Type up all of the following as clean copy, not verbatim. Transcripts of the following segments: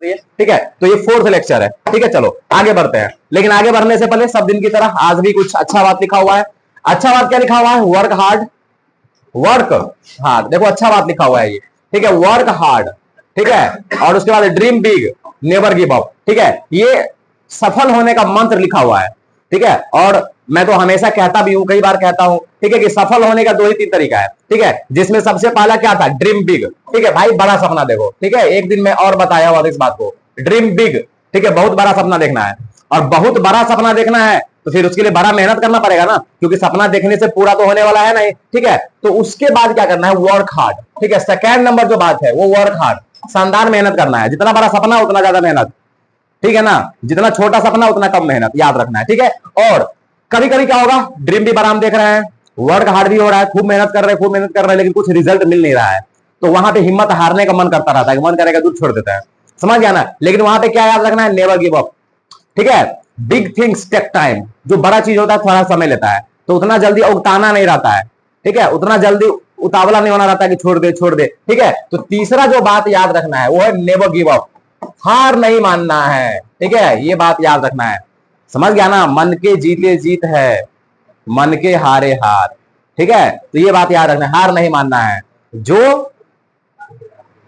ठीक है, तो ये 4th लेक्चर है। ठीक है, चलो आगे बढ़ते हैं। लेकिन आगे बढ़ने से पहले सब दिन की तरह आज भी कुछ अच्छा बात लिखा हुआ है। अच्छा बात क्या लिखा हुआ है? Work hard, work hard. देखो अच्छा बात लिखा हुआ है ये। ठीक है, वर्क हार्ड। ठीक है, और उसके बाद dream big, never give up. ठीक है, ये सफल होने का मंत्र लिखा हुआ है। ठीक है, और मैं तो हमेशा कहता भी हूं, कई बार कहता हूं, ठीक है, कि सफल होने का 2 ही 3 तरीका है। ठीक है, जिसमें सबसे पहला क्या था? Dream big. ठीक है भाई, बड़ा सपना देखो। ठीक है, एक दिन में और बताया हुआ इस बात को, ड्रीम बिग। ठीक है, बहुत बड़ा सपना देखना है, और बहुत बड़ा सपना देखना है तो फिर उसके लिए बड़ा मेहनत करना पड़ेगा ना, क्योंकि सपना देखने से पूरा तो होने वाला है नहीं। ठीक है, तो उसके बाद क्या करना है? Work hard. ठीक है, सेकेंड नंबर जो बात है वो वर्क हार्ड, शानदार मेहनत करना है। जितना बड़ा सपना उतना ज्यादा मेहनत। ठीक है ना, जितना छोटा सपना उतना कम मेहनत, याद रखना है। ठीक है, और कभी कभी क्या होगा? ड्रीम भी बड़ा हम देख रहे हैं, वर्क हार्ड भी हो रहा है, खूब मेहनत कर रहे हैं, खूब मेहनत कर रहे हैं, लेकिन कुछ रिजल्ट मिल नहीं रहा है, तो वहां पे हिम्मत हारने का मन करता रहता है, मन करेगा दूध छोड़ देता है। समझ गया ना? लेकिन वहां पे क्या याद रखना है? Never give up. ठीक है, बिग थिंग्स टेक टाइम। जो बड़ा चीज होता है थोड़ा समय लेता है, तो उतना जल्दी उगताना नहीं रहता है। ठीक है, उतना जल्दी उतावला नहीं होना रहता है कि छोड़ दे छोड़ दे। ठीक है, तो तीसरा जो बात याद रखना है वो है नेवर गिव अप, हार नहीं मानना है। ठीक है, ये बात याद रखना है। समझ गया ना? मन के जीते जीत है, मन के हारे हार। ठीक है, तो ये बात याद रखना है, हार नहीं मानना है। जो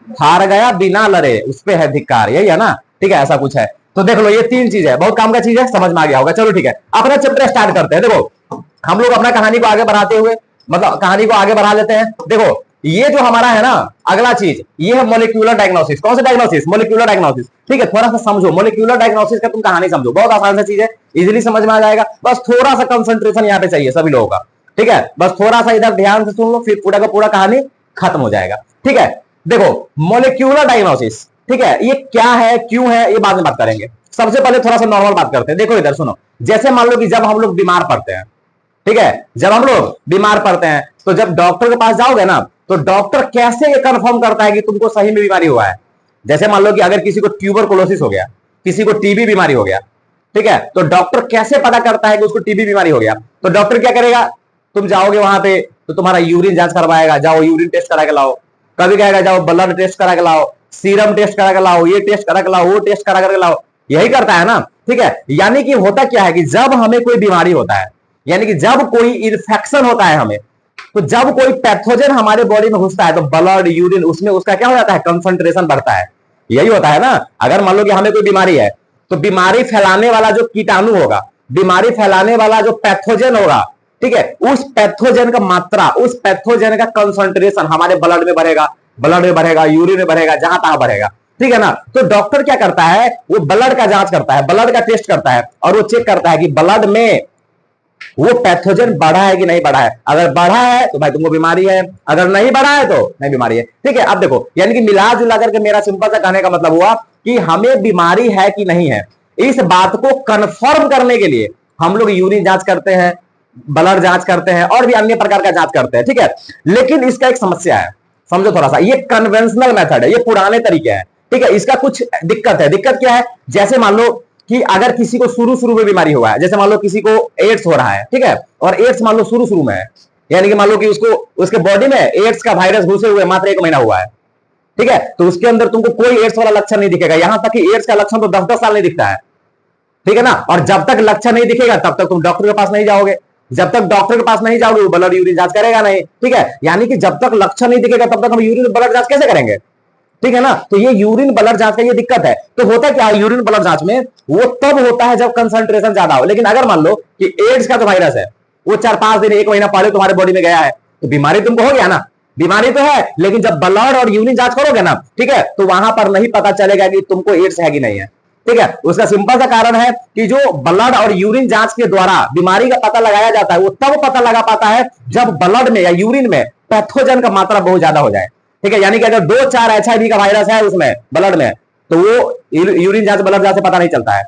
हार गया बिना लड़े उस पे है धिक्कार, यही है ना? ठीक है, ऐसा कुछ है। तो देख लो, ये 3 चीज है, बहुत काम का चीज है, समझ में आ गया होगा। चलो ठीक है, अपना चैप्टर स्टार्ट करते हैं। देखो हम लोग अपना कहानी को आगे बढ़ाते हुए, मतलब कहानी को आगे बढ़ा लेते हैं। देखो ये जो हमारा है ना अगला चीज, ये है मोलिक्यूलर डायग्नोसिस। कौन सा डायग्नोसिस? Molecular diagnosis. ठीक है, थोड़ा सा समझो मोलिक्यूलर डायग्नोसिस का, तुम कहानी समझो, बहुत आसान सा चीज है, इजीली समझ में आ जाएगा। बस थोड़ा सा कंसंट्रेशन यहाँ पे चाहिए सभी लोगों का। ठीक है, बस थोड़ा सा इधर ध्यान से सुन लो, फिर पूरा का पूरा कहानी खत्म हो जाएगा। ठीक है, देखो मोलिक्यूलर डायग्नोसिस, ठीक है, ये क्या है, क्यों है, ये बाद में बात करेंगे। सबसे पहले थोड़ा सा नॉर्मल बात करते हैं। देखो इधर सुनो, जैसे मान लो कि जब हम लोग बीमार पड़ते हैं, ठीक है, जब हम लोग बीमार पड़ते हैं तो जब डॉक्टर के पास जाओगे ना, तो डॉक्टर कैसे ये कंफर्म करता है कि तुमको सही में बीमारी हुआ है? जैसे मान लो कि अगर किसी को ट्यूबरकुलोसिस हो गया, किसी को टीबी बीमारी हो गया, ठीक है, तो डॉक्टर कैसे पता करता है कि उसको टीबी बीमारी हो गया? तो डॉक्टर क्या करेगा? तुम जाओगे वहां पे तो तुम्हारा यूरिन जांच करवाएगा, जाओ यूरिन टेस्ट करा के लाओ। कभी कहेगा जाओ ब्लड टेस्ट करा के लाओ, सीरम टेस्ट करा के लाओ, ये टेस्ट करा के लाओ, वो टेस्ट करा कर लाओ, यही करता है ना। ठीक है, यानी कि होता क्या है कि जब हमें कोई बीमारी होता है, यानी कि जब कोई इन्फेक्शन होता है हमें, तो जब कोई पैथोजन हमारे बॉडी में घुसता है तो ब्लड यूरिन उसमें उसका क्या हो जाता है? कंसंट्रेशन बढ़ता है। यही होता है ना। अगर मान लो कि हमें कोई बीमारी है, तो बीमारी फैलाने वाला जो कीटाणु होगा, बीमारी फैलाने वाला जो पैथोजन होगा, ठीक है, उस पैथोजन का मात्रा, उस पैथोजन का कंसंट्रेशन हमारे ब्लड में बढ़ेगा, ब्लड में बढ़ेगा, यूरिन में बढ़ेगा, जहां तहां बढ़ेगा। ठीक है ना? तो डॉक्टर क्या करता है? वो ब्लड का जांच करता है, ब्लड का टेस्ट करता है, और वो चेक करता है कि ब्लड में वो पैथोजन बढ़ा है कि नहीं बढ़ा है। अगर बढ़ा है तो भाई तुमको बीमारी है, अगर नहीं बढ़ा है तो नहीं बीमारी है। ठीक है, अब देखो, यानी कि मिला जुला करके मेरा सिंपल सा कहने का मतलब हुआ कि हमें बीमारी है कि नहीं है, इस बात को कंफर्म करने के लिए हम लोग यूरिन जांच करते हैं, ब्लड जांच करते हैं, और भी अन्य प्रकार का जांच करते हैं। ठीक है, लेकिन इसका एक समस्या है, समझो थोड़ा सा। ये कन्वेंशनल मेथड है, ये पुराने तरीके हैं। ठीक है, इसका कुछ दिक्कत है। दिक्कत क्या है? जैसे मान लो कि अगर किसी को शुरू शुरू में बीमारी हुआ है, जैसे मान लो किसी को एड्स हो रहा है, ठीक है, और एड्स मान लो शुरू शुरू में है, यानी कि मान लो कि उसको उसके बॉडी में एड्स का वायरस घुसे हुए मात्र 1 महीना हुआ है, ठीक है, तो उसके अंदर तुमको कोई एड्स वाला लक्षण नहीं दिखेगा, यहां तक कि एड्स का लक्षण तो 10-10 साल नहीं दिखता है। ठीक है ना? और जब तक लक्षण नहीं दिखेगा तब तक तुम डॉक्टर के पास नहीं जाओगे, जब तक डॉक्टर के पास नहीं जाओगे वो ब्लड यूरिन जांच करेगा नहीं। ठीक है, यानी कि जब तक लक्षण नहीं दिखेगा तब तक हम यूरिन ब्लड जांच कैसे करेंगे? ठीक है ना? तो ये यूरिन ब्लड जांच का ये दिक्कत है। तो होता क्या है यूरिन ब्लड जांच में? वो तब होता है जब कंसंट्रेशन ज्यादा हो। लेकिन अगर मान लो कि एड्स का जो वायरस है वो 4-5 दिन 1 महीना पहले तुम्हारे बॉडी में गया है, तो बीमारी तुमको हो गया ना, बीमारी तो है, लेकिन जब ब्लड और यूरिन जांच करोगे ना, ठीक है, तो वहां पर नहीं पता चलेगा कि तुमको एड्स है कि नहीं है। ठीक है, उसका सिंपल सा कारण है कि जो ब्लड और यूरिन जांच के द्वारा बीमारी का पता लगाया जाता है, वो तब पता लगा पाता है जब ब्लड में या यूरिन में पैथोजन का मात्रा बहुत ज्यादा हो जाए। ठीक है, यानी कि अगर 2-4 HIV का वायरस है उसमें ब्लड में, तो वो यूरिन जांच ब्लड जांच से पता नहीं चलता है।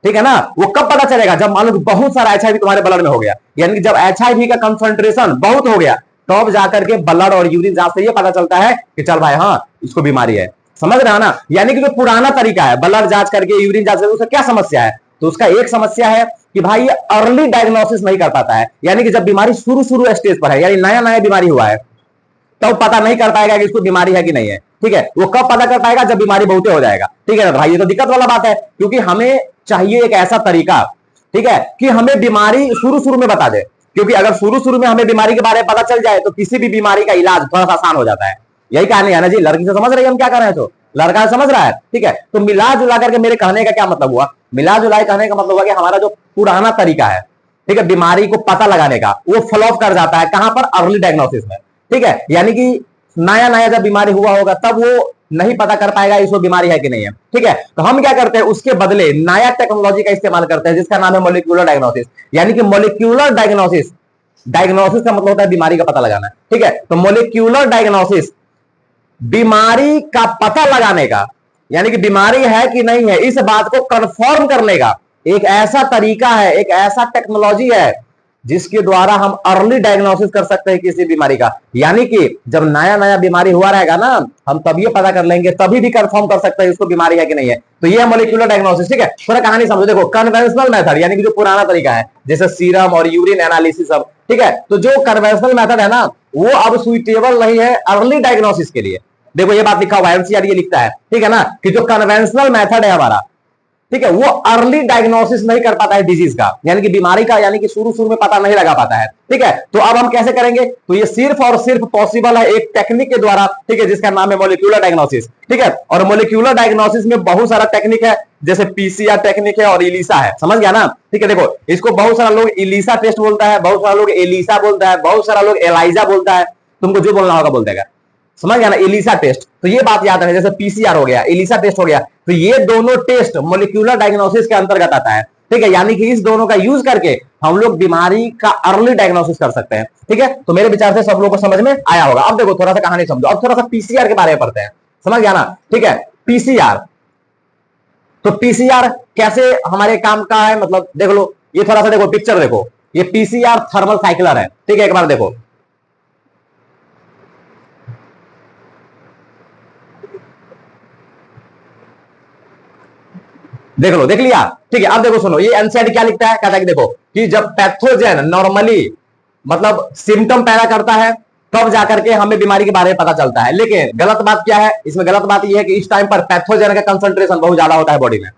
ठीक है ना? वो कब पता चलेगा? जब मान लो बहुत सारा HIV तुम्हारे ब्लड में हो गया, यानी कि जब HIV का कंसंट्रेशन बहुत हो गया, तब जाकर के ब्लड और यूरिन जांच से ये पता चलता है कि चल भाई हाँ इसको बीमारी है। समझ रहे हो ना? यानी कि जो पुराना तरीका है ब्लड जांच करके यूरिन जांच करके, उसका क्या समस्या है? तो उसका एक समस्या है कि भाई ये अर्ली डायग्नोसिस नहीं कर पाता है, यानी कि जब बीमारी शुरू शुरू स्टेज पर है, यानी नया नया बीमारी हुआ है, तो पता नहीं कर पाएगा कि इसको बीमारी है कि नहीं है। ठीक है, वो कब पता कर पाएगा, जब बीमारी बहुते हो जाएगा। ठीक है ना भाई, ये तो दिक्कत वाला बात है, क्योंकि हमें चाहिए एक ऐसा तरीका, ठीक है, कि हमें बीमारी शुरू शुरू में बता दे, क्योंकि अगर शुरू शुरू में हमें बीमारी के बारे में पता चल जाए तो किसी भी बीमारी का इलाज थोड़ा सा आसान हो जाता है। यही कहानी है ना जी, लड़की से समझ रही है हम क्या कर रहे हैं, तो लड़का समझ रहा है। ठीक है, तो मिला जुला करके मेरे कहने का क्या मतलब हुआ, मिला जुला कहने का मतलब हुआ कि हमारा जो पुराना तरीका है, ठीक है, बीमारी को पता लगाने का, वो फ्लॉप कर जाता है। कहां पर, अर्ली डायग्नोसिस में। ठीक है, यानी कि नया नया जब बीमारी हुआ होगा तब वो नहीं पता कर पाएगा इसको बीमारी है कि नहीं है। ठीक है, तो हम क्या करते हैं, उसके बदले नया टेक्नोलॉजी का इस्तेमाल करते हैं जिसका नाम है मॉलिक्यूलर डायग्नोसिस। यानी कि मॉलिक्यूलर डायग्नोसिस, डायग्नोसिस का मतलब होता है बीमारी का पता लगाना। ठीक है, तो मॉलिक्यूलर डायग्नोसिस बीमारी का पता लगाने का, यानी कि बीमारी है कि नहीं है इस बात को कंफर्म करने का एक ऐसा तरीका है, एक ऐसा टेक्नोलॉजी है जिसके द्वारा हम अर्ली डायग्नोसिस कर सकते हैं किसी बीमारी का। यानी कि जब नया नया बीमारी हुआ रहेगा ना, हम तब ये पता कर लेंगे, तभी भी कंफर्म कर सकते हैं इसको बीमारी है कि नहीं है। तो ये है मॉलिक्यूलर डायग्नोसिस। ठीक है, थोड़ा कहानी समझो। देखो, कन्वेंशनल मेथड यानी कि जो पुराना तरीका है, जैसे सीरम और यूरिन एनालिसिस सब, ठीक है, तो जो कन्वेंशनल मेथड है ना, वो अब सुइटेबल नहीं है अर्ली डायग्नोसिस के लिए। देखो ये बात लिखा हुआ है, एनसीआर ये लिखता है, ठीक है ना, कि जो कन्वेंशनल मेथड है हमारा, ठीक है, वो अर्ली डायग्नोसिस नहीं कर पाता है डिजीज का, यानी कि बीमारी का, यानी कि शुरू शुरू में पता नहीं लगा पाता है। ठीक है, तो अब हम कैसे करेंगे, तो ये सिर्फ और सिर्फ पॉसिबल है एक टेक्निक के द्वारा, ठीक है, जिसका नाम है मॉलिक्यूलर डायग्नोसिस। ठीक है, और मॉलिक्यूलर डायग्नोसिस में बहुत सारा टेक्निक है, जैसे पीसीआर टेक्निक है और इलिसा है, समझ गया ना। ठीक है, देखो इसको बहुत सारा लोग इलिसा टेस्ट बोलता है, बहुत सारा लोग एलिसा बोलता है, बहुत सारा लोग एलाइजा बोलता है, तुमको जो बोलना होगा बोल देगा, समझ गया ना, एलिसा टेस्ट। तो ये बात याद है, जैसे पीसीआर हो गया, एलिसा टेस्ट हो गया, तो ये दोनों टेस्ट मॉलिक्यूलर डायग्नोसिस के अंतर्गत आता है। ठीक है, यानी कि इस दोनों का यूज करके हम लोग बीमारी का अर्ली डायग्नोसिस कर सकते हैं। ठीक है, तो मेरे विचार से सब लोगों को समझ में आया होगा। अब देखो थोड़ा सा कहानी समझो, अब थोड़ा सा पीसीआर के बारे में पढ़ते हैं, समझ गया ना। ठीक है, पीसीआर, तो पीसीआर कैसे हमारे काम का है, मतलब देख लो, ये थोड़ा सा देखो पिक्चर देखो, ये पीसीआर थर्मल साइक्लर है। ठीक है, एक बार देखो, देख लो, देख लिया। ठीक है, अब देखो सुनो, ये एनसीईआरटी क्या लिखता है, कहता है कि देखो कि जब पैथोजन नॉर्मली मतलब सिम्टम पैदा करता है तब जाकर के हमें बीमारी के बारे में पता चलता है। लेकिन गलत बात क्या है इसमें, गलत बात यह है कि इस टाइम पर पैथोजन का कंसंट्रेशन बहुत ज्यादा होता है बॉडी में।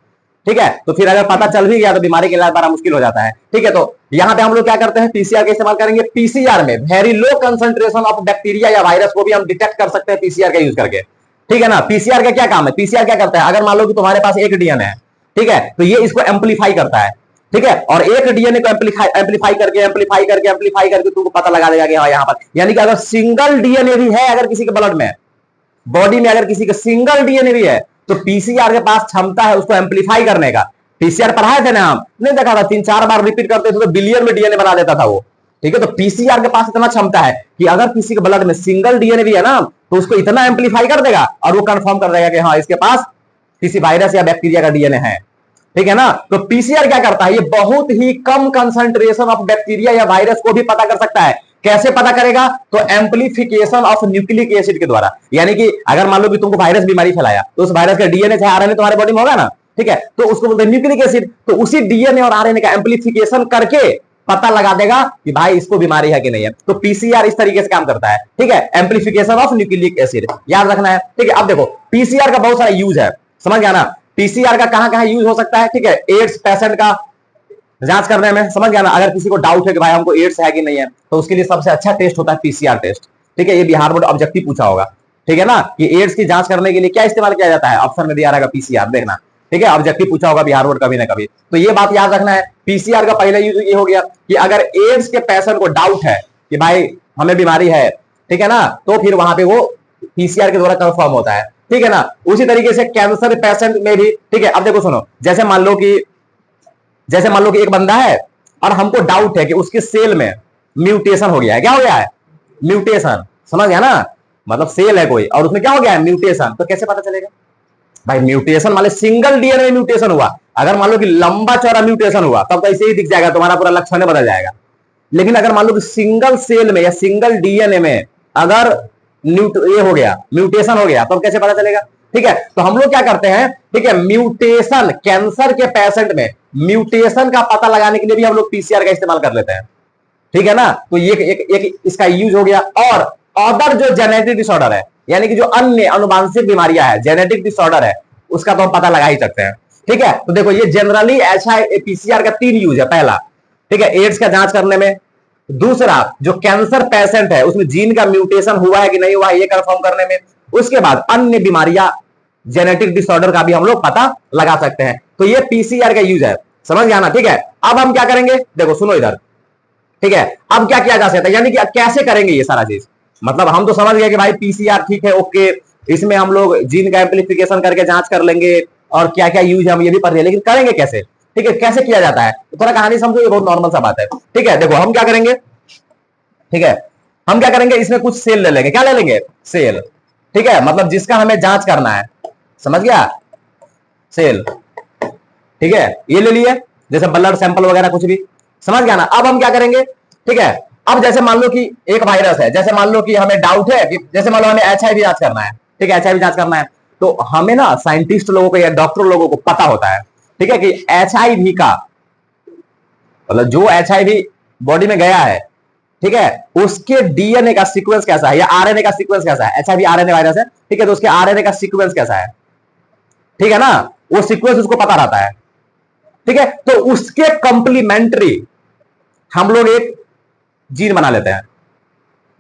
ठीक है, तो फिर अगर पता चल भी गया तो बीमारी के इलाज बड़ा मुश्किल हो जाता है। ठीक है, तो यहां पे हम लोग क्या करते हैं, पीसीआर का इस्तेमाल करेंगे। पीसीआर में very low concentration of bacteria या वायरस को भी हम डिटेक्ट कर सकते हैं पीसीआर का यूज करके। ठीक है ना, पीसीआर का क्या काम है, पीसीआर क्या करता है, अगर मान लो कि तुम्हारे पास एक डीएनए है, ठीक है, तो ये इसको एम्पलीफाई करता है। ठीक है, और एक डीएनए को एम्पलीफाई करके तुमको पता लगा देगा कि हाँ यहाँ पर, यानी कि अगर सिंगल डीएनए भी है अगर किसी के ब्लड में, बॉडी में अगर किसी का सिंगल डीएनए भी है, तो पीसीआर के पास क्षमता है उसको एम्पलीफाई करने का। पीसीआर पढ़ाए थे ना हम, नहीं देखा था, 3-4 बार रिपीट करते थे तो बिलियन में डीएनए बना देता था वो। ठीक है, तो पीसीआर के पास इतना क्षमता है कि अगर किसी के ब्लड में सिंगल डीएनए भी है ना, तो उसको इतना एम्पलीफाई कर देगा और वो कंफर्म कर देगा कि हाँ इसके पास किसी वायरस या बैक्टीरिया का डीएनए है। ठीक है ना, तो पीसीआर क्या करता है, ये बहुत ही कम कंसंट्रेशन ऑफ बैक्टीरिया या वायरस को भी पता कर सकता है। कैसे पता करेगा, तो एम्पलीफिकेशन ऑफ न्यूक्लिक एसिड के द्वारा। यानी कि अगर मान लो कि तुमको वायरस बीमारी फैलाया, तो उस वायरस का डीएनए चाहे आरएनए तुम्हारे बॉडी में होगा ना, ठीक है, तो उसको बोलते हैं न्यूक्लिक एसिड। तो उसी डीएनए और आरएनए का एम्पलीफिकेशन करके पता लगा देगा कि भाई इसको बीमारी है कि नहीं है। तो पीसीआर इस तरीके से काम करता है। ठीक है, एम्पलीफिकेशन ऑफ न्यूक्लिक एसिड याद रखना है। ठीक है, अब देखो पीसीआर का बहुत सारा यूज है, समझ गया ना, पीसीआर का कहां कहां यूज हो सकता है। ठीक है, एड्स पेशेंट का जांच करने में, समझ गया ना, अगर किसी को डाउट है कि भाई हमको एड्स है कि नहीं है, तो उसके लिए सबसे अच्छा टेस्ट होता है पीसीआर टेस्ट। ठीक है, ये बिहार बोर्ड ऑब्जेक्टिव पूछा होगा, ठीक है ना, कि एड्स की जांच करने के लिए क्या इस्तेमाल किया जाता है, ऑप्शन में दिया रहेगा पीसीआर, देखना। ठीक है, ऑब्जेक्टिव पूछा होगा बिहार बोर्ड कभी ना कभी, तो ये बात याद रखना है। पीसीआर का पहला यूज ये हो गया कि अगर एड्स के पेशेंट को डाउट है कि भाई हमें बीमारी है, ठीक है ना, तो फिर वहां पे वो पीसीआर के द्वारा कंफर्म होता है। ठीक है ना, उसी तरीके से कैंसर पेशेंट में भी। ठीक है, अब देखो सुनो, जैसे मान लो कि एक बंदा है और हमको डाउट है कि उसके सेल में म्यूटेशन हो गया है। क्या हो गया है, म्यूटेशन, समझ गया ना, मतलब सेल है कोई और उसमें क्या हो गया है, म्यूटेशन। तो कैसे पता चलेगा भाई, म्यूटेशन मान लो सिंगल डीएनए में म्यूटेशन हुआ, अगर मान लो कि लंबा चौड़ा म्यूटेशन हुआ तब तो ऐसे ही दिख जाएगा, तुम्हारा पूरा लक्षण बदल जाएगा। लेकिन अगर मान लो कि सिंगल सेल में या सिंगल डीएनए में अगर ये हो गया, म्यूटेशन हो गया, तो कैसे पता चलेगा। ठीक है, तो हम लोग क्या करते हैं, ठीक है, म्यूटेशन, कैंसर के पेशेंट में म्यूटेशन का पता लगाने के लिए भी हम लोग पीसीआर का इस्तेमाल कर लेते हैं। ठीक है ना, तो ये एक इसका यूज हो गया। और अदर जो जेनेटिक डिसऑर्डर है, यानी कि जो अन्य अनुवांशिक बीमारियां है, जेनेटिक डिसऑर्डर है, उसका तो हम पता लगा ही सकते हैं। ठीक है, तो देखो ये जनरली पीसीआर का 3 यूज है। पहला, ठीक है, एड्स का जांच करने में। दूसरा, जो कैंसर पेशेंट है उसमें जीन का म्यूटेशन हुआ है कि नहीं हुआ है ये कंफर्म करने में। उसके बाद अन्य बीमारियां, जेनेटिक डिसऑर्डर का भी हम लोग पता लगा सकते हैं। तो ये पीसीआर का यूज है, समझ गया ना। ठीक है, अब हम क्या करेंगे, देखो सुनो इधर। ठीक है, अब क्या किया जा सकता है, यानी कि कैसे करेंगे ये सारा चीज। मतलब हम तो समझ गए कि भाई पीसीआर ठीक है, ओके, इसमें हम लोग जीन का एम्प्लीफिकेशन करके जांच कर लेंगे और क्या क्या यूज है हम ये भी पढ़ लेंगे, लेकिन करेंगे कैसे। ठीक है, कैसे किया जाता है तो थोड़ा कहानी समझो, ये बहुत नॉर्मल सा बात है। ठीक है, देखो हम क्या करेंगे, ठीक है, हम क्या करेंगे, इसमें कुछ सेल ले लेंगे। क्या ले लेंगे, सेल। ठीक है, मतलब जिसका हमें जांच करना है, समझ गया, सेल। ठीक है, ये ले लिए, जैसे ब्लड सैंपल वगैरह कुछ भी, समझ गया ना। अब हम क्या करेंगे, ठीक है, अब जैसे मान लो कि एक वायरस है, जैसे मान लो कि हमें डाउट है कि जैसे मान लो हमें एचआईवी जांच करना है। ठीक है, एचआईवी जांच करना है तो हमें ना साइंटिस्ट लोगों को या डॉक्टर लोगों को पता होता है, ठीक है, कि एचआईवी का मतलब जो एचआईवी बॉडी में गया है, ठीक है, उसके डीएनए का सीक्वेंस कैसा है या आरएनए का सीक्वेंस कैसा है। एचआईवी आरएनए वायरस है, ठीक है, तो उसके आरएनए का सीक्वेंस कैसा है, ठीक है ना, वो सीक्वेंस उसको पता रहता है। ठीक है, तो उसके कंप्लीमेंट्री हम लोग एक जीन बना लेते हैं,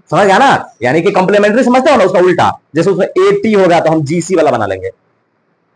समझ गया ना। यानी कि कंप्लीमेंट्री समझते हो ना, उसका उल्टा, जैसे उसमें ए टी होगा तो हम जीसी वाला बना लेंगे।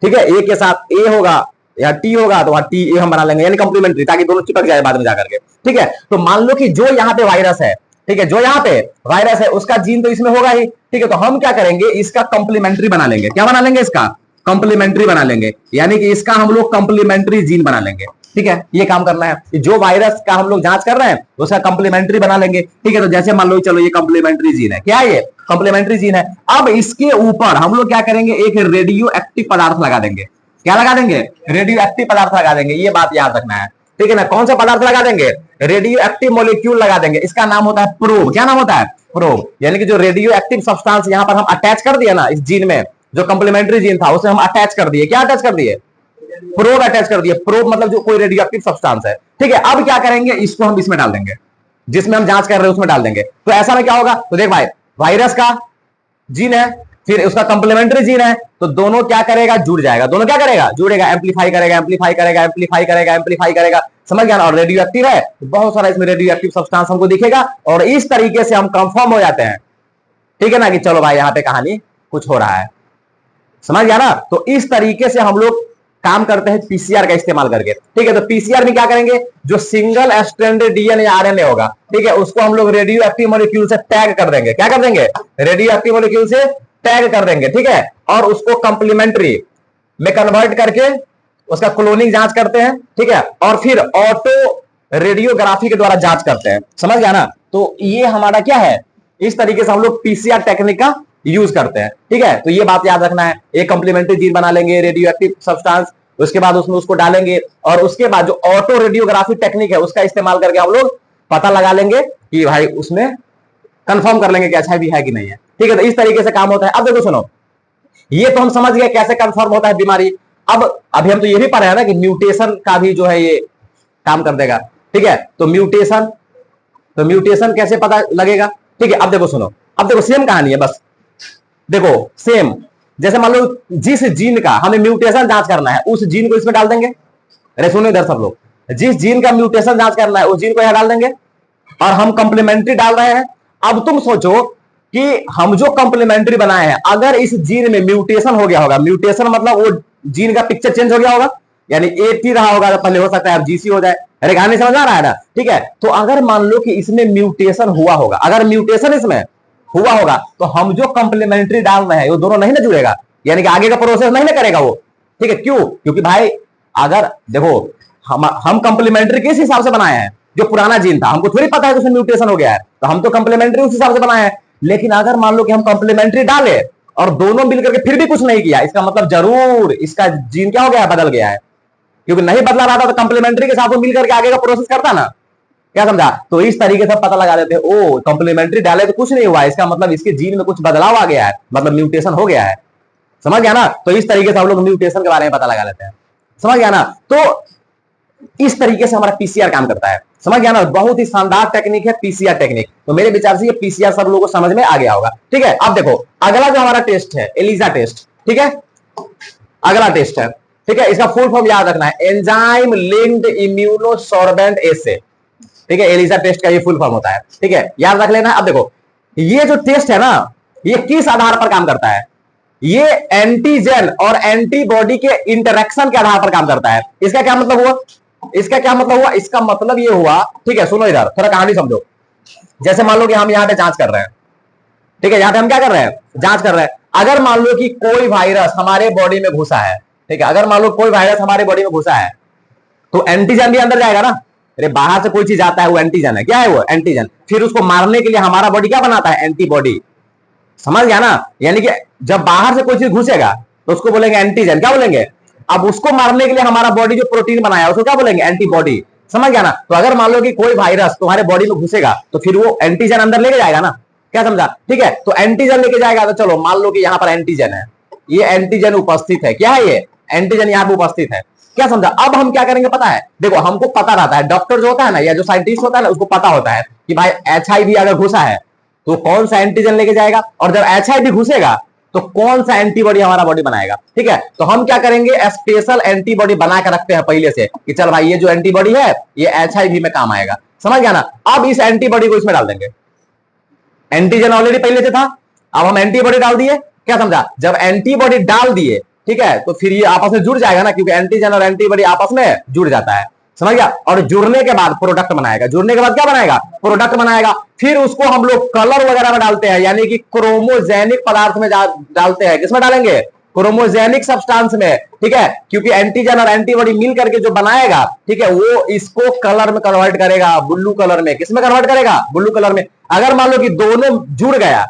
ठीक है, ए के साथ ए होगा या टी होगा तो वहां टी ए हम बना लेंगे, यानी कंप्लीमेंट्री, ताकि दोनों चिपक जाए बाद में जाकर के। ठीक है, तो मान लो कि जो यहाँ पे वायरस है, ठीक है, जो यहाँ पे वायरस है उसका जीन तो इसमें होगा ही। ठीक है, तो हम क्या करेंगे, इसका कंप्लीमेंट्री बना लेंगे। क्या बना लेंगे, इसका कंप्लीमेंट्री बना लेंगे, यानी कि इसका हम लोग कंप्लीमेंट्री जीन बना लेंगे। ठीक है, ये काम करना है कि जो वायरस का हम लोग जांच कर रहे हैं उसका कंप्लीमेंट्री बना लेंगे। ठीक है, तो जैसे मान लो चलो ये कंप्लीमेंट्री जीन है, क्या है ये कंप्लीमेंट्री जीन है। अब इसके ऊपर हम लोग क्या करेंगे, एक रेडियो एक्टिव पदार्थ लगा देंगे। क्या लगा देंगे, रेडियो एक्टिव पदार्थ लगा देंगे, ये बात याद रखना है। ठीक है ना, कौन सा पदार्थ लगा देंगे, रेडियो एक्टिव मॉलिक्यूल लगा देंगे। इसका नाम होता है प्रोब। क्या नाम होता है, प्रोब। यानी कि जो रेडियो एक्टिव सब्सटेंस यहां पर हम अटैच कर दिए ना इस जीन में, जो कंप्लीमेंट्री जीन था उसे हम अटैच कर दिए। क्या अटैच कर दिए, प्रोब अटैच कर दिए। प्रोब मतलब जो कोई रेडियो एक्टिव सब्सटेंस है। ठीक है, अब क्या करेंगे, इसको हम इसमें डाल देंगे, जिसमें हम जांच कर रहे हैं उसमें डाल देंगे। तो ऐसा में क्या होगा, तो देख भाई, वायरस का जीन है, फिर उसका कंप्लीमेंट्री जीन है, तो दोनों क्या करेगा, जुड़ जाएगा। दोनों क्या करेगा, जुड़ेगा, एम्पलीफाई करेगा, एम्पलीफाई करेगा, एम्पलीफाई करेगा, एम्पलीफाई करेगा, समझ गया ना। और रेडियो एक्टिव है तो बहुत सारा इसमें रेडियो एक्टिव सब्सटेंस हमको दिखेगा, और इस तरीके से हम कंफर्म हो जाते हैं, ठीक है ना, कि चलो भाई यहाँ पे कहानी कुछ हो रहा है, समझ गया ना। तो इस तरीके से हम लोग काम करते हैं पीसीआर का इस्तेमाल करके। ठीक है, तो पीसीआर में क्या करेंगे, जो सिंगल स्ट्रैंडेड डीएनए आरएनए होगा, ठीक है, उसको हम लोग रेडियो एक्टिव मॉलिक्यूल से टैग कर देंगे। क्या कर देंगे, रेडियो एक्टिव मॉलिक्यूल से टैग कर देंगे। ठीक है, और उसको कंप्लीमेंट्री में कन्वर्ट करके उसका क्लोनिंग जांच करते हैं। ठीक है, और फिर ऑटो रेडियोग्राफी के द्वारा जांच करते हैं, समझ गया ना। तो ये हमारा क्या है, इस तरीके से हम लोग पीसीआर टेक्निक का यूज करते हैं। ठीक है, तो ये बात याद रखना है। एक कंप्लीमेंट्री जीन बना लेंगे, रेडियो एक्टिव सब्सटेंस, उसके बाद उसमें उसको डालेंगे, और उसके बाद जो ऑटो रेडियोग्राफी टेक्निक है उसका इस्तेमाल करके हम लोग पता लगा लेंगे कि भाई उसमें कंफर्म कर लेंगे कि अच्छा भी है कि नहीं है। ठीक है, तो इस तरीके से काम होता है। अब देखो सुनो, ये तो हम समझ गए कैसे कंफर्म होता है बीमारी। अब अभी हम तो ये भी पढ़ रहे हैं ना कि म्यूटेशन का भी जो है ये काम कर देगा। ठीक है, तो म्यूटेशन कैसे पता लगेगा। ठीक है, अब देखो सुनो, अब देखो सेम कहानी है, बस देखो सेम, जैसे मान लो जिस जीन का हमें म्यूटेशन जांच करना है उस जीन को इसमें डाल देंगे। अरे सुनो इधर सब लोग, जिस जीन का म्यूटेशन जांच करना है उस जीन को यहां डाल देंगे, और हम कंप्लीमेंट्री डाल रहे हैं। अब तुम सोचो कि हम जो कंप्लीमेंट्री बनाए हैं, अगर इस जीन में म्यूटेशन हो गया होगा, म्यूटेशन मतलब वो जीन का पिक्चर चेंज हो गया होगा, यानी ए टी रहा होगा तो पहले हो सकता है अब जीसी हो जाए। अरे कहानी समझ आ रहा है ना। ठीक है, तो अगर मान लो कि इसमें म्यूटेशन हुआ होगा, अगर म्यूटेशन इसमें हुआ होगा तो हम जो कंप्लीमेंट्री डाल रहे हैं वो दोनों नहीं ना जुड़ेगा, यानी कि आगे का प्रोसेस नहीं ना करेगा वो। ठीक है, क्यों, क्योंकि भाई अगर देखो हम कंप्लीमेंट्री किस हिसाब से बनाए हैं, जो पुराना जीन था हमको थोड़ी पता है कि उसमें म्यूटेशन हो गया है, तो हम तो कंप्लीमेंट्री उस हिसाब से बनाए हैं। लेकिन अगर मान लो कि हम कंप्लीमेंट्री डाले और दोनों मिलकर के फिर भी कुछ नहीं किया, इसका मतलब जरूर इसका जीन क्या हो गया है, बदल गया है। क्योंकि नहीं बदला रहा था तो कंप्लीमेंट्री के साथ वो मिलकर के आगे का प्रोसेस करता ना। क्या समझा, तो इस तरीके से पता लगा देते हैं, ओ कंप्लीमेंट्री डाले तो कुछ नहीं हुआ, इसका मतलब इसके जीन में कुछ बदलाव आ गया है, मतलब म्यूटेशन हो गया है, समझ गया ना। तो इस तरीके से हम लोग म्यूटेशन के बारे में पता लगा लेते हैं, समझ गया ना। तो इस तरीके से हमारा पीसीआर काम करता है। समझ गया ना, बहुत ही शानदार टेक्निक है पीसीआर टेक्निक। तो मेरे विचार से ये पीसीआर सब लोगों को समझ में आ गया होगा। ठीक है, अब देखो अगला जो हमारा टेस्ट है एलिजा टेस्ट। ठीक है, अगला टेस्ट है, ठीक है, इसका फुल फॉर्म याद रखना है, एंजाइम लिंक्ड इम्यूनोसॉर्बेंट एसे। ठीक है, एलिजा टेस्ट का ये फुल फॉर्म होता है। ठीक है, याद रख लेना। अब देखो ये जो टेस्ट है ना, ये किस आधार पर काम करता है? ये एंटीजन और एंटीबॉडी के इंटरेक्शन के आधार पर काम करता है। इसका क्या मतलब हुआ? इसका क्या मतलब हुआ? इसका मतलब ये हुआ, ठीक है सुनो इधर थोड़ा कहानी समझो। जैसे मान लो कि हम यहां पे जांच कर रहे हैं, ठीक है, यहां पे हम क्या कर रहे हैं? जांच कर रहे हैं। अगर मान लो कि कोई वायरस हमारे बॉडी में घुसा है, ठीक है, अगर मान लो कोई वायरस हमारे बॉडी में घुसा है, तो एंटीजन भी अंदर जाएगा ना। अरे बाहर से कोई चीज आता है, वो एंटीजन है। क्या है वो? एंटीजन। फिर उसको मारने के लिए हमारा बॉडी क्या बनाता है? एंटीबॉडी। समझ गया ना? यानी कि जब बाहर से कोई चीज घुसेगा तो उसको बोलेंगे एंटीजन। क्या बोलेंगे? अब उसको मारने के लिए हमारा बॉडी जो प्रोटीन बनाया उसको क्या बोलेंगे? एंटीबॉडी। समझ गया ना? तो अगर मान लो कि कोई वायरस तुम्हारे बॉडी में घुसेगा तो फिर वो एंटीजन अंदर लेके जाएगा ना। क्या समझा? ठीक है, तो एंटीजन लेके जाएगा। तो चलो मान लो कि यहां पर एंटीजन है, ये एंटीजन उपस्थित है। क्या है ये? एंटीजन यहां पर उपस्थित है। क्या समझा? अब हम क्या करेंगे पता है? देखो हमको पता रहता है, डॉक्टर जो होता है ना या जो साइंटिस्ट होता है ना, उसको पता होता है कि भाई HIV अगर घुसा है तो कौन सा एंटीजन लेके जाएगा, और जब HIV घुसेगा तो कौन सा एंटीबॉडी हमारा बॉडी बनाएगा। ठीक है, तो हम क्या करेंगे? स्पेशल एंटीबॉडी बना के रखते हैं पहले से कि चल भाई ये जो एंटीबॉडी है ये HIV में काम आएगा। समझ गया ना? अब इस एंटीबॉडी को इसमें डाल देंगे। एंटीजन ऑलरेडी पहले से था, अब हम एंटीबॉडी डाल दिए। क्या समझा? जब एंटीबॉडी डाल दिए, ठीक है, तो फिर ये आपस में जुड़ जाएगा ना, क्योंकि एंटीजन और एंटीबॉडी आपस में जुड़ जाता है। समझ गया? और जुड़ने के बाद प्रोडक्ट बनाएगा। जुड़ने के बाद क्या बनाएगा? प्रोडक्ट बनाएगा। फिर उसको हम लोग कलर वगैरह में डालते हैं, यानी कि क्रोमोजेनिक पदार्थ में डालते हैं। किसमें डालेंगे? क्रोमोजेनिक सब्सटेंस में। ठीक है, क्योंकि एंटीजन और एंटीबॉडी मिल करके जो बनाएगा, ठीक है, वो इसको कलर में कन्वर्ट करेगा, ब्लू कलर में। किसमें कन्वर्ट करेगा? ब्लू कलर में। अगर मान लो कि दोनों जुड़ गया,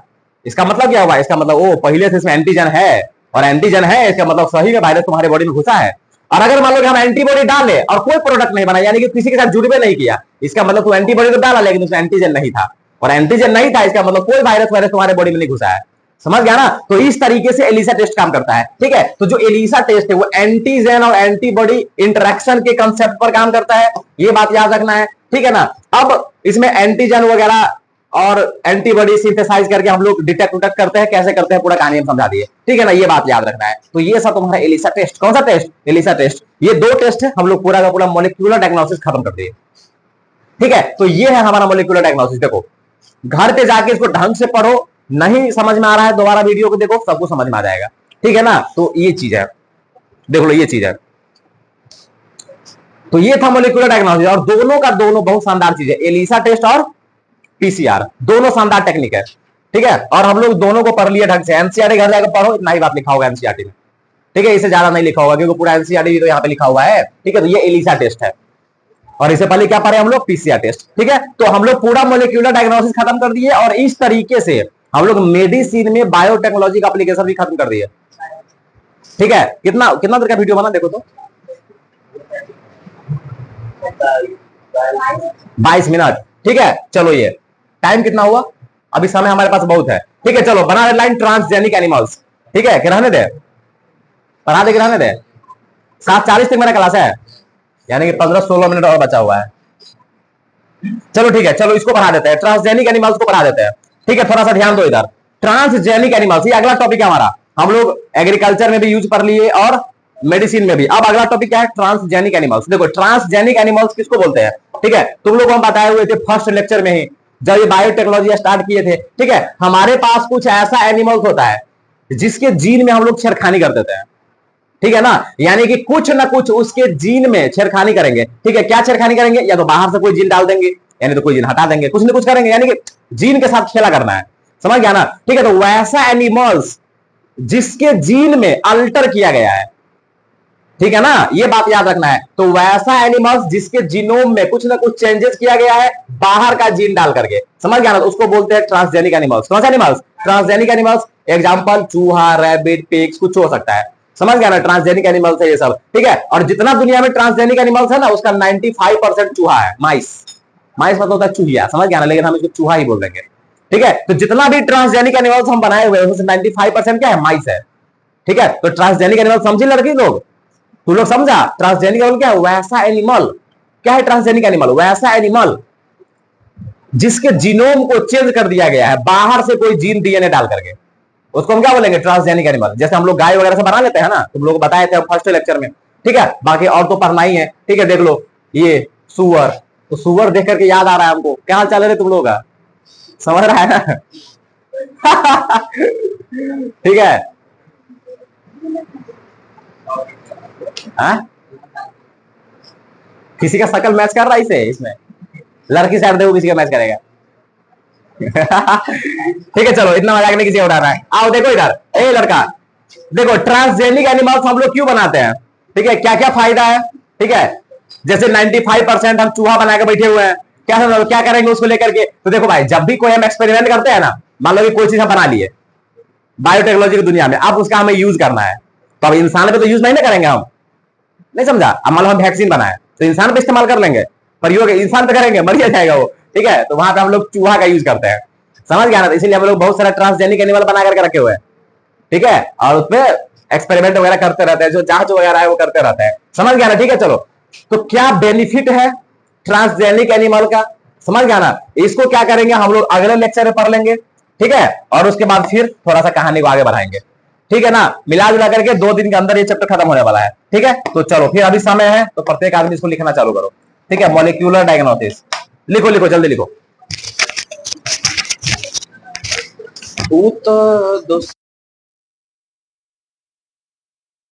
इसका मतलब क्या हुआ? इसका मतलब वो पहले से इसमें एंटीजन है, और एंटीजन है इसका मतलब सही में वायरस तुम्हारे बॉडी में घुसा है। और अगर मान लो कि हम एंटीबॉडी डाले और कोई प्रोडक्ट नहीं बना, यानी कि किसी के साथ जुड़वे नहीं किया, इसका मतलब तू एंटीबॉडी तो डाला लेकिन उसमें एंटीजन नहीं था, और एंटीजन नहीं था इसका मतलब कोई वायरस तुम्हारे बॉडी में नहीं घुसा है। समझ गया ना? तो इस तरीके से एलिसा टेस्ट काम करता है। ठीक है, तो जो एलिसा टेस्ट है वो एंटीजन और एंटीबॉडी इंटरेक्शन के कंसेप्ट पर काम करता है, ये बात याद रखना है। ठीक है ना? अब इसमें एंटीजन वगैरह और एंटीबॉडी सिंथेसाइज करके हम लोग डिटेक्ट उटेक्ट करते हैं, कैसे करते हैं पूरा कहानी हम समझा दिए। ठीक है ना? ये बात याद रखना है। तो ये सब तुम्हारा एलिसा टेस्ट। कौन सा टेस्ट? Elisa test. ये दो टेस्ट है, हम लोग पूरा का पूरा मॉलिक्यूलर डायग्नोसिस खत्म कर दिए। ठीक है, तो ये है हमारा मॉलिक्यूलर डायग्नोसिस। देखो घर पे जाके इसको ढंग से पढ़ो, नहीं समझ में आ रहा है दोबारा वीडियो को देखो, सबको समझ में आ जाएगा। ठीक है ना? तो ये चीज है, देख लो ये चीज है। तो ये था मॉलिक्यूलर डायग्नोसिस, और दोनों का दोनों बहुत शानदार चीज है, एलिसा टेस्ट और पीसीआर, दोनों शानदार टेक्निक है। ठीक है, और हम लोग दोनों को पढ़ लिए ढंग से। एनसीईआरटी घर जाकर पढ़ो, इतना ही बात लिखा होगा एनसीईआरटी में। ठीक है, इससे ज्यादा नहीं लिखा होगा क्योंकि पूरा एनसीईआरटी तो यहाँ पे लिखा हुआ है। ठीक है, तो ये एलिसा टेस्ट है, और इससे पहले क्या पढ़े हम लोग? PCR test. ठीक है, तो हम लोग पूरा मॉलिक्यूलर डायग्नोसिस खत्म कर दिए, और इस तरीके से हम लोग मेडिसिन में बायोटेक्नोलॉजी का एप्लीकेशन भी खत्म कर दिए। ठीक है, कितना कितना देर का वीडियो बना देखो तो, 22 मिनट। ठीक है, चलो ये टाइम कितना हुआ? अभी समय हमारे पास बहुत है। ठीक है, चलो बना हेडलाइन ट्रांसजेनिक एनिमल्स। ठीक है, रहने दे, पढ़ा दे, रहने दे। 7:40 तक मेरा क्लास है, यानी कि 15-16 मिनट और बचा हुआ है। चलो ठीक है, चलो इसको पढ़ा देते हैं, ट्रांसजेनिक एनिमल्स को पढ़ा देते हैं। ठीक है, थोड़ा सा ध्यान दो इधर। ट्रांसजेनिक एनिमल्स, ये अगला टॉपिक है हमारा। हम लोग एग्रीकल्चर में भी यूज कर लिए और मेडिसिन में भी। अब अगला टॉपिक क्या है? Transgenic animals. देखो ट्रांसजेनिक एनिमल्स किसको बोलते हैं? ठीक है, तुम लोग हम बताए हुए थे फर्स्ट लेक्चर में ही जब ये बायोटेक्नोलॉजी स्टार्ट किए थे। ठीक है, हमारे पास कुछ ऐसा एनिमल्स होता है जिसके जीन में हम लोग छेड़खानी कर देते हैं। ठीक है ना? यानी कि कुछ ना कुछ उसके जीन में छेड़खानी करेंगे। ठीक है, क्या छेड़खानी करेंगे? या तो बाहर से कोई जीन डाल देंगे, यानी तो कोई जीन हटा देंगे, कुछ ना कुछ करेंगे, यानी कि जीन के साथ खेला करना है। समझ गया ना? ठीक है, तो वैसा एनिमल्स जिसके जीन में अल्टर किया गया है, ठीक है ना, ये बात याद रखना है। तो वैसा एनिमल्स जिसके जीनोम में कुछ ना कुछ चेंजेस किया गया है बाहर का जीन डाल करके, समझ गया ना, तो उसको बोलते हैं ट्रांसजेनिक एनिमल्स। कौन सा एनिमल्स? Transgenic animals. एग्जांपल चूहा, रैबिट, पिग्स, कुछ हो सकता है। समझ गया ना? ट्रांसजेनिक एनिमल्स है ये सब। ठीक है, और जितना दुनिया में ट्रांसजेनिक एनिमल्स है ना, उसका 95% चूहा है, माइस। माइस मतलब होता है चूहिया, समझ गया ना, लेकिन हम इसको चूहा ही बोल देंगे। ठीक है, तो जितना भी ट्रांसजेनिक एनिमल्स हम बनाए हुए हैं उसमें 95% क्या है? माइस है। ठीक है, तो ट्रांसजेनिक एनिमल समझी लड़की लोग? तू लोग समझा? ट्रांसजेनिक एनिमल क्या है? वैसा एनिमल क्या है ट्रांसजेनिक एनिमल? वैसा एनिमल जिसके जीनोम को चेंज कर दिया गया है बाहर से कोई जीन डीएनए डाल करके, उसको हम क्या बोलेंगे? Transgenic animal. जैसे हम लोग गाय वगैरह से बना लेते हैं ना, तुम लोग बताए थे फर्स्ट लेक्चर में, ठीक है, बाकी और तो पढ़ना ही है, ठीक है। देख लो ये सुअर, तो सुअर देख करके याद आ रहा है हमको, क्या हाल चाल है तुम लोगों का, समझ रहा है ना? ठीक है। किसी का शकल मैच कर रहा है इसे, इसमें लड़की साइड देखो किसी का मैच करेगा। ठीक है चलो, इतना मजाक नहीं किसी को उड़ाना है। आओ देखो इधर, ए लड़का देखो, ट्रांसजेनिक एनिमल्स हम लोग क्यों बनाते हैं, ठीक है, क्या क्या फायदा है, ठीक है। जैसे 95% हम चूहा बना के बैठे हुए हैं, क्या करेंगे उसको लेकर के? तो देखो भाई, जब भी कोई हम एक्सपेरिमेंट करते हैं ना, मान लो कि कोई चीज हम बना लिए बायोटेक्नोलॉजी की दुनिया में, अब उसका हमें यूज करना है, तो अब इंसान पे तो यूज नहीं ना करेंगे हम, नहीं समझा? अब मान लो हम वैक्सीन बनाए तो इंसान पे इस्तेमाल कर लेंगे, प्रयोग इंसान पे करेंगे, मर जाएगा वो, ठीक है। तो वहां पे हम लोग चूहा का यूज करते हैं, समझ गया ना? तो इसीलिए हम लोग बहुत सारा ट्रांसजेनिक एनिमल बना करके रखे हुए हैं, ठीक है, और उसपे एक्सपेरिमेंट वगैरह करते रहते हैं, जो जांच वगैरह है वो करते रहते हैं, समझ गया ना? ठीक है चलो, तो क्या बेनिफिट है ट्रांसजेनिक एनिमल का, समझ गया ना? इसको क्या करेंगे हम लोग अगले लेक्चर में पढ़ लेंगे, ठीक है, और उसके बाद फिर थोड़ा सा कहानी को आगे बढ़ाएंगे, ठीक है ना? मिला जुला करके 2 दिन के अंदर ये चैप्टर खत्म होने वाला है, ठीक है। तो चलो फिर अभी समय है, तो प्रत्येक आदमी इसको लिखना चालू करो, ठीक है। मॉलिक्यूलर डायग्नोसिस लिखो, लिखो जल्दी लिखो।